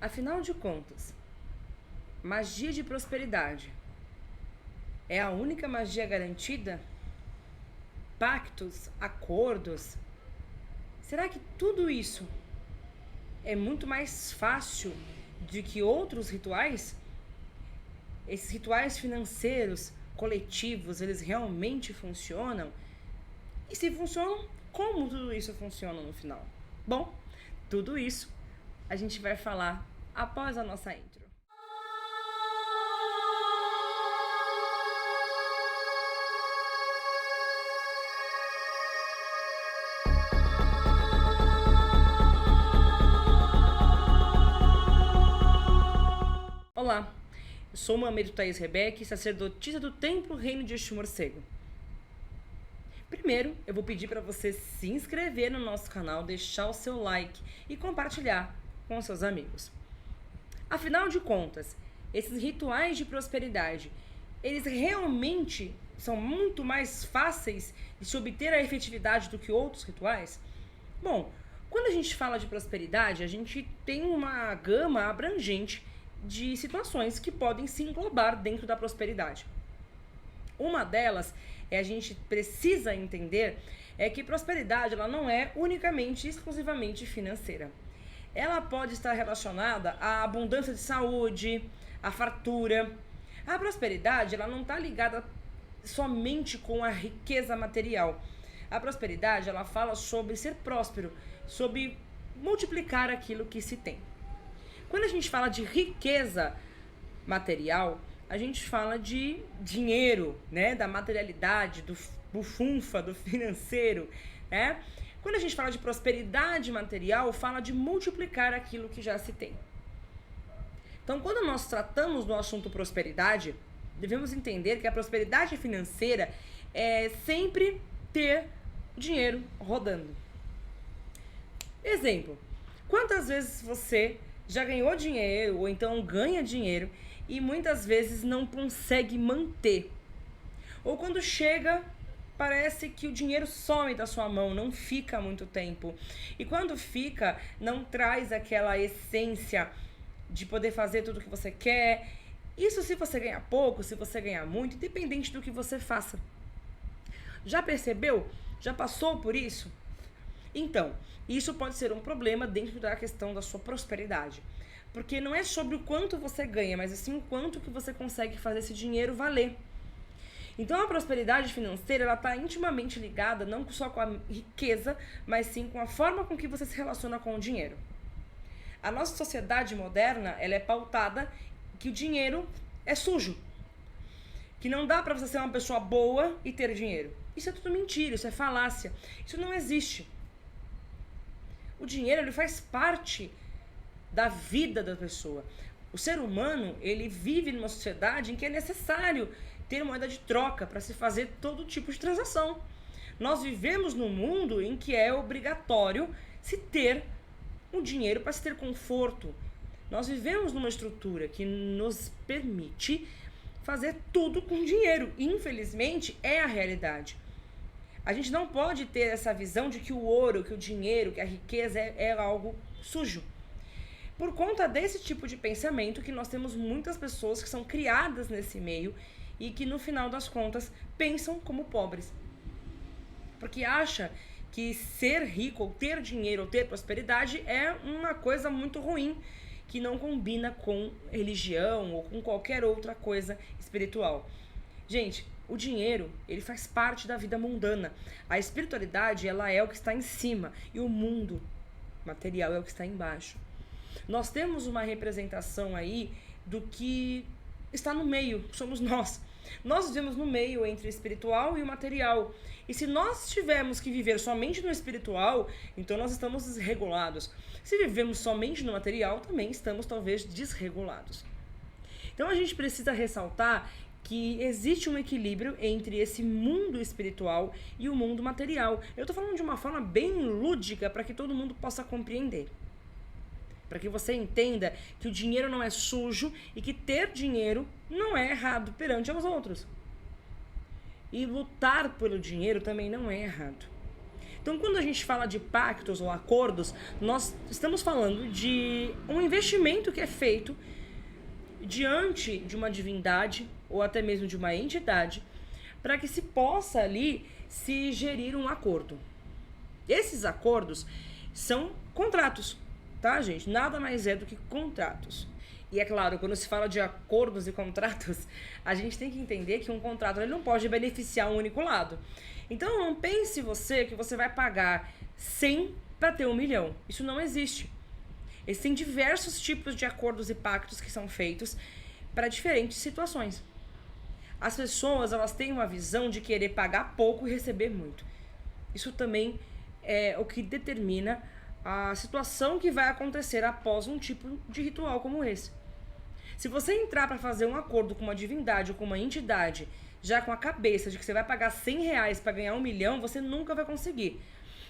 Afinal de contas, magia de prosperidade é a única magia garantida? Pactos, acordos? Será que tudo isso é muito mais fácil do que outros rituais? Esses rituais financeiros, coletivos, eles realmente funcionam? E se funcionam, como tudo isso funciona no final? Bom, tudo isso a gente vai falar após a nossa intro. Olá, eu sou Mamedo Thaís Rebeque, sacerdotisa do Templo Reino de Exu Morcego. Primeiro, eu vou pedir para você se inscrever no nosso canal, deixar o seu like e compartilhar com seus amigos. Afinal de contas, esses rituais de prosperidade, eles realmente são muito mais fáceis de se obter a efetividade do que outros rituais? Bom, quando a gente fala de prosperidade, a gente tem uma gama abrangente de situações que podem se englobar dentro da prosperidade. Uma delas a gente precisa entender que prosperidade ela não é unicamente, exclusivamente financeira. Ela pode estar relacionada à abundância de saúde, à fartura. A prosperidade ela não está ligada somente com a riqueza material. A prosperidade ela fala sobre ser próspero, sobre multiplicar aquilo que se tem. Quando a gente fala de riqueza material, a gente fala de dinheiro, né? Da materialidade, do bufunfa, do financeiro, né? Quando a gente fala de prosperidade material, fala de multiplicar aquilo que já se tem. Então, quando nós tratamos do assunto prosperidade, devemos entender que a prosperidade financeira é sempre ter dinheiro rodando. Exemplo, quantas vezes você já ganhou dinheiro ou então ganha dinheiro e muitas vezes não consegue manter? Ou quando chega, parece que o dinheiro some da sua mão, não fica muito tempo. E quando fica, não traz aquela essência de poder fazer tudo o que você quer. Isso se você ganhar pouco, se você ganhar muito, independente do que você faça. Já percebeu? Já passou por isso? Então, isso pode ser um problema dentro da questão da sua prosperidade. Porque não é sobre o quanto você ganha, mas sim o quanto que você consegue fazer esse dinheiro valer. Então, a prosperidade financeira ela está intimamente ligada não só com a riqueza, mas sim com a forma com que você se relaciona com o dinheiro. A nossa sociedade moderna ela é pautada que o dinheiro é sujo. Que não dá para você ser uma pessoa boa e ter dinheiro. Isso é tudo mentira, isso é falácia. Isso não existe. O dinheiro ele faz parte da vida da pessoa. O ser humano ele vive numa sociedade em que é necessário ter moeda de troca para se fazer todo tipo de transação. Nós vivemos num mundo em que é obrigatório se ter um dinheiro para se ter conforto. Nós vivemos numa estrutura que nos permite fazer tudo com dinheiro. Infelizmente, é a realidade. A gente não pode ter essa visão de que o ouro, que o dinheiro, que a riqueza é algo sujo. Por conta desse tipo de pensamento que nós temos muitas pessoas que são criadas nesse meio e que no final das contas pensam como pobres. Porque acha que ser rico, ou ter dinheiro, ou ter prosperidade é uma coisa muito ruim, que não combina com religião ou com qualquer outra coisa espiritual. Gente, o dinheiro, ele faz parte da vida mundana. A espiritualidade, ela é o que está em cima e o mundo material é o que está embaixo. Nós temos uma representação aí do que está no meio, somos nós. Nós vivemos no meio entre o espiritual e o material. E se nós tivermos que viver somente no espiritual, então nós estamos desregulados. Se vivemos somente no material, também estamos talvez desregulados. Então a gente precisa ressaltar que existe um equilíbrio entre esse mundo espiritual e o mundo material. Eu estou falando de uma forma bem lúdica para que todo mundo possa compreender. Para que você entenda que o dinheiro não é sujo e que ter dinheiro não é errado perante aos outros. E lutar pelo dinheiro também não é errado. Então, quando a gente fala de pactos ou acordos, nós estamos falando de um investimento que é feito diante de uma divindade ou até mesmo de uma entidade para que se possa ali se gerir um acordo. Esses acordos são contratos, tá, gente? Nada mais é do que contratos. E é claro, quando se fala de acordos e contratos, a gente tem que entender que um contrato ele não pode beneficiar um único lado. Então não pense você que você vai pagar 100 para ter 1 milhão. Isso não existe. Existem diversos tipos de acordos e pactos que são feitos para diferentes situações. As pessoas elas têm uma visão de querer pagar pouco e receber muito. Isso também é o que determina a situação que vai acontecer após um tipo de ritual como esse. Se você entrar para fazer um acordo com uma divindade ou com uma entidade, já com a cabeça de que você vai pagar 100 reais para ganhar 1 milhão, você nunca vai conseguir.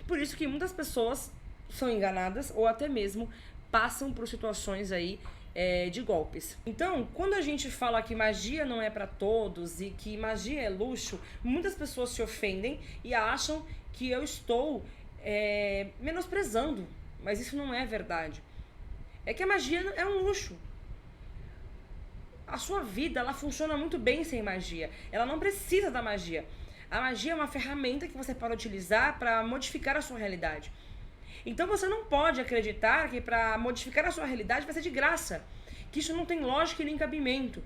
Por isso que muitas pessoas são enganadas ou até mesmo passam por situações aí de golpes. Então, quando a gente fala que magia não é para todos e que magia é luxo, muitas pessoas se ofendem e acham que eu estou menosprezando, mas isso não é verdade. É que a magia é um luxo. A sua vida, ela funciona muito bem sem magia. Ela não precisa da magia. A magia é uma ferramenta que você pode utilizar para modificar a sua realidade. Então você não pode acreditar que para modificar a sua realidade vai ser de graça. Que isso não tem lógica e nem cabimento.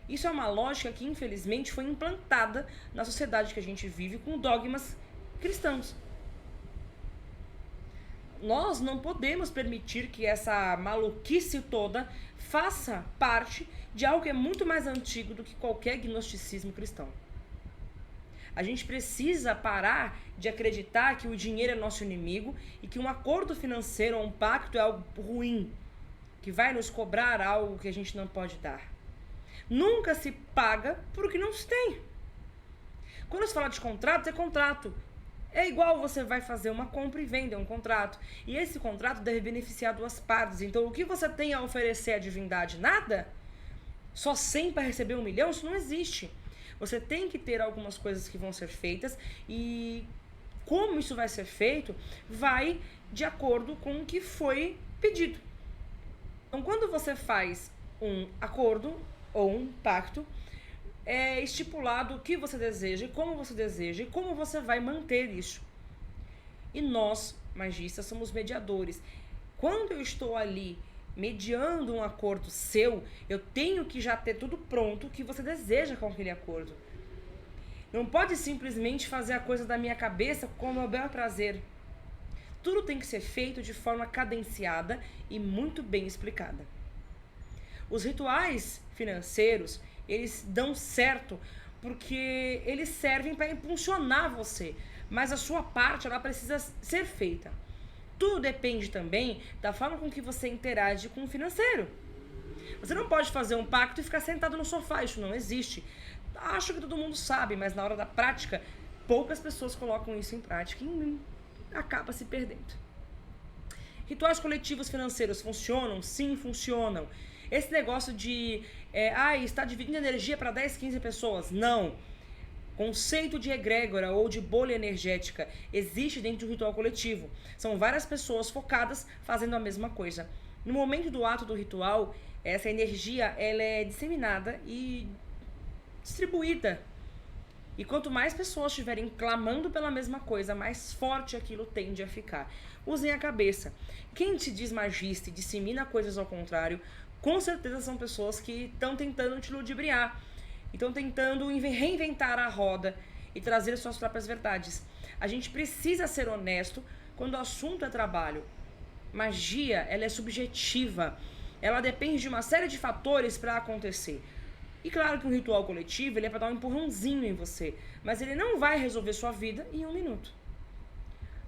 Isso é uma lógica que infelizmente foi implantada na sociedade que a gente vive com dogmas cristãos. Nós não podemos permitir que essa maluquice toda faça parte de algo que é muito mais antigo do que qualquer gnosticismo cristão. A gente precisa parar de acreditar que o dinheiro é nosso inimigo e que um acordo financeiro ou um pacto é algo ruim, que vai nos cobrar algo que a gente não pode dar. Nunca se paga por o que não se tem. Quando se fala de contrato, é contrato. É igual você vai fazer uma compra e venda, é um contrato. E esse contrato deve beneficiar duas partes. Então, o que você tem a oferecer à divindade? Nada? Só 100 para receber 1 milhão? Isso não existe. Você tem que ter algumas coisas que vão ser feitas e como isso vai ser feito vai de acordo com o que foi pedido. Então, quando você faz um acordo ou um pacto, é estipulado o que você deseja e como você vai manter isso. E nós, magistas, somos mediadores. Quando eu estou ali mediando um acordo seu, eu tenho que já ter tudo pronto o que você deseja com aquele acordo. Não pode simplesmente fazer a coisa da minha cabeça com o meu bel prazer. Tudo tem que ser feito de forma cadenciada e muito bem explicada. Os rituais financeiros, eles dão certo porque eles servem para impulsionar você, mas a sua parte ela precisa ser feita. Tudo depende também da forma com que você interage com o financeiro. Você não pode fazer um pacto e ficar sentado no sofá, isso não existe. Acho que todo mundo sabe, mas na hora da prática, poucas pessoas colocam isso em prática e acaba se perdendo. Rituais coletivos financeiros funcionam? Sim, funcionam. Esse negócio de está dividindo energia para 10, 15 pessoas. Não. Conceito de egrégora ou de bolha energética existe dentro do ritual coletivo. São várias pessoas focadas fazendo a mesma coisa. No momento do ato do ritual, essa energia ela é disseminada e distribuída. E quanto mais pessoas estiverem clamando pela mesma coisa, mais forte aquilo tende a ficar. Usem a cabeça. Quem te diz magista e dissemina coisas ao contrário, com certeza são pessoas que estão tentando te ludibriar. Estão tentando reinventar a roda e trazer suas próprias verdades. A gente precisa ser honesto quando o assunto é trabalho. Magia, ela é subjetiva. Ela depende de uma série de fatores para acontecer. E claro que um ritual coletivo ele é para dar um empurrãozinho em você, mas ele não vai resolver sua vida em 1 minuto.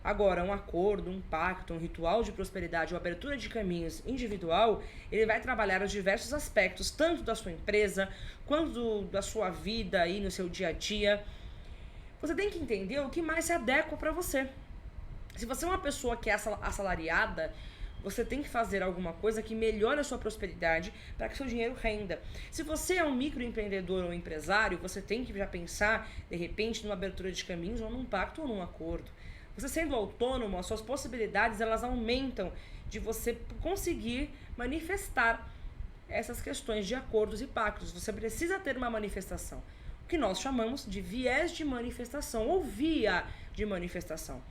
Agora, um acordo, um pacto, um ritual de prosperidade ou abertura de caminhos individual, ele vai trabalhar os diversos aspectos, tanto da sua empresa, quanto da sua vida aí no seu dia a dia. Você tem que entender o que mais se adequa para você. Se você é uma pessoa que é assalariada, você tem que fazer alguma coisa que melhore a sua prosperidade para que seu dinheiro renda. Se você é um microempreendedor ou empresário, você tem que já pensar, de repente, numa abertura de caminhos ou num pacto ou num acordo. Você sendo autônomo, as suas possibilidades elas aumentam de você conseguir manifestar essas questões de acordos e pactos. Você precisa ter uma manifestação, o que nós chamamos de viés de manifestação ou via de manifestação.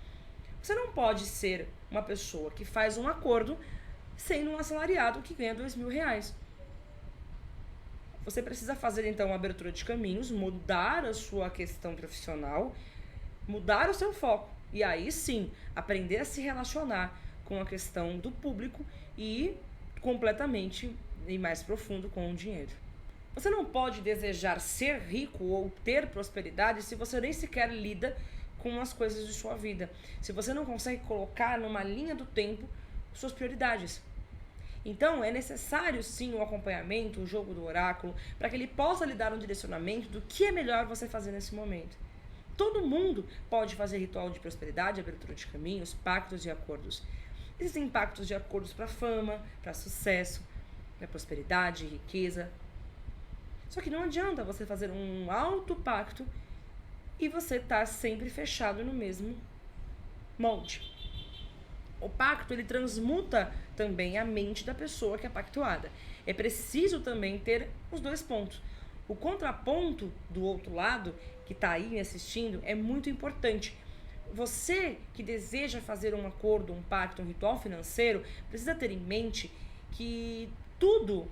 Você não pode ser uma pessoa que faz um acordo sendo um assalariado que ganha R$2.000. Você precisa fazer então uma abertura de caminhos, mudar a sua questão profissional, mudar o seu foco e aí sim aprender a se relacionar com a questão do público e completamente e mais profundo com o dinheiro. Você não pode desejar ser rico ou ter prosperidade se você nem sequer lida com as coisas de sua vida, se você não consegue colocar numa linha do tempo suas prioridades. Então é necessário sim o acompanhamento, o jogo do oráculo, para que ele possa lhe dar um direcionamento do que é melhor você fazer nesse momento. Todo mundo pode fazer ritual de prosperidade, abertura de caminhos, pactos e acordos. Existem pactos de acordos para fama, para sucesso, para prosperidade, riqueza. Só que não adianta você fazer um alto pacto e você estar sempre fechado no mesmo molde. O pacto ele transmuta também a mente da pessoa que é pactuada. É preciso também ter os dois pontos. O contraponto do outro lado, que está aí me assistindo, é muito importante. Você que deseja fazer um acordo, um pacto, um ritual financeiro, precisa ter em mente que tudo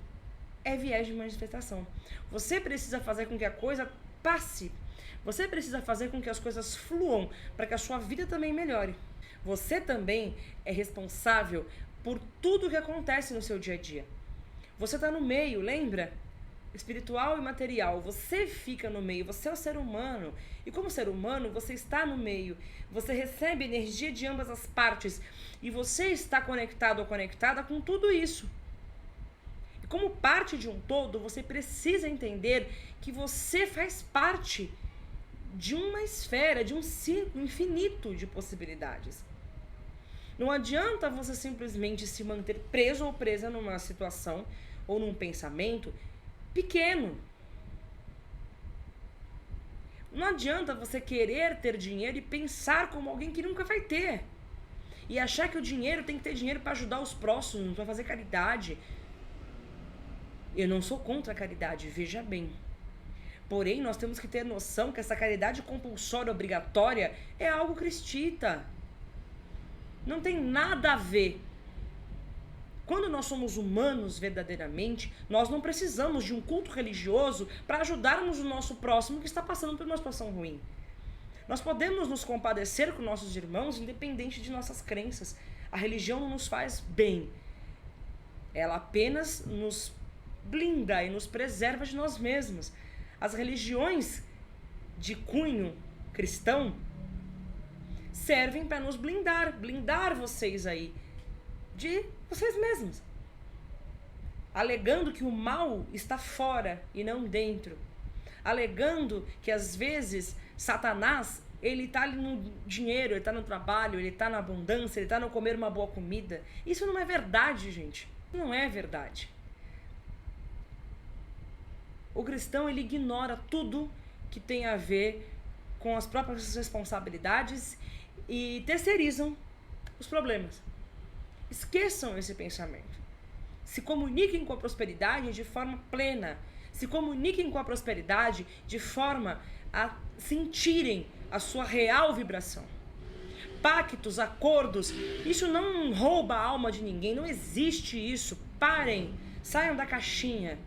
é viés de manifestação. Você precisa fazer com que a coisa passe. Você precisa fazer com que as coisas fluam para que a sua vida também melhore. Você também é responsável por tudo que acontece no seu dia a dia. Você está no meio, lembra? Espiritual e material. Você fica no meio, você é o ser humano. E como ser humano, você está no meio. Você recebe energia de ambas as partes. E você está conectado ou conectada com tudo isso. E como parte de um todo, você precisa entender que você faz parte de uma esfera, de um círculo infinito de possibilidades. Não adianta você simplesmente se manter preso ou presa numa situação ou num pensamento pequeno. Não adianta você querer ter dinheiro e pensar como alguém que nunca vai ter. E achar que o dinheiro tem que ter dinheiro para ajudar os próximos, para fazer caridade. Eu não sou contra a caridade, veja bem. Porém, nós temos que ter noção que essa caridade compulsória obrigatória é algo cristita. Não tem nada a ver. Quando nós somos humanos verdadeiramente, nós não precisamos de um culto religioso para ajudarmos o nosso próximo que está passando por uma situação ruim. Nós podemos nos compadecer com nossos irmãos independente de nossas crenças. A religião não nos faz bem. Ela apenas nos blinda e nos preserva de nós mesmos. As religiões de cunho cristão servem para nos blindar vocês aí de vocês mesmos, alegando que o mal está fora e não dentro, alegando que às vezes Satanás ele está ali no dinheiro, ele está no trabalho, ele está na abundância, ele está no comer uma boa comida. Isso não é verdade, gente. Não é verdade. O cristão ele ignora tudo que tem a ver com as próprias responsabilidades e terceirizam os problemas. Esqueçam esse pensamento. Se comuniquem com a prosperidade de forma plena. Se comuniquem com a prosperidade de forma a sentirem a sua real vibração. Pactos, acordos, isso não rouba a alma de ninguém, não existe isso. Parem, saiam da caixinha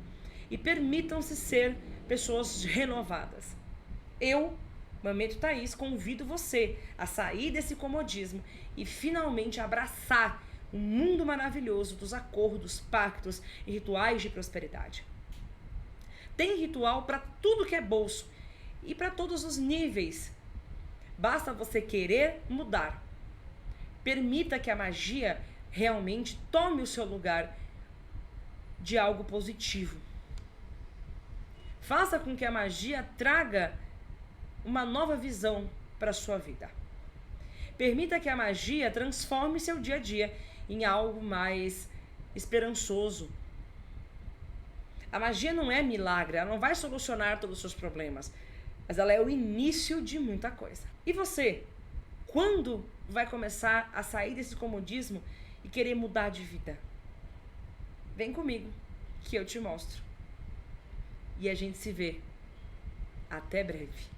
e permitam-se ser pessoas renovadas. Eu, Mameto Thaís, convido você a sair desse comodismo e finalmente abraçar o mundo maravilhoso dos acordos, pactos e rituais de prosperidade. Tem ritual para tudo que é bolso e para todos os níveis. Basta você querer mudar. Permita que a magia realmente tome o seu lugar de algo positivo. Faça com que a magia traga uma nova visão para a sua vida. Permita que a magia transforme seu dia a dia em algo mais esperançoso. A magia não é milagre, ela não vai solucionar todos os seus problemas, mas ela é o início de muita coisa. E você? Quando vai começar a sair desse comodismo e querer mudar de vida? Vem comigo, que eu te mostro. E a gente se vê. Até breve.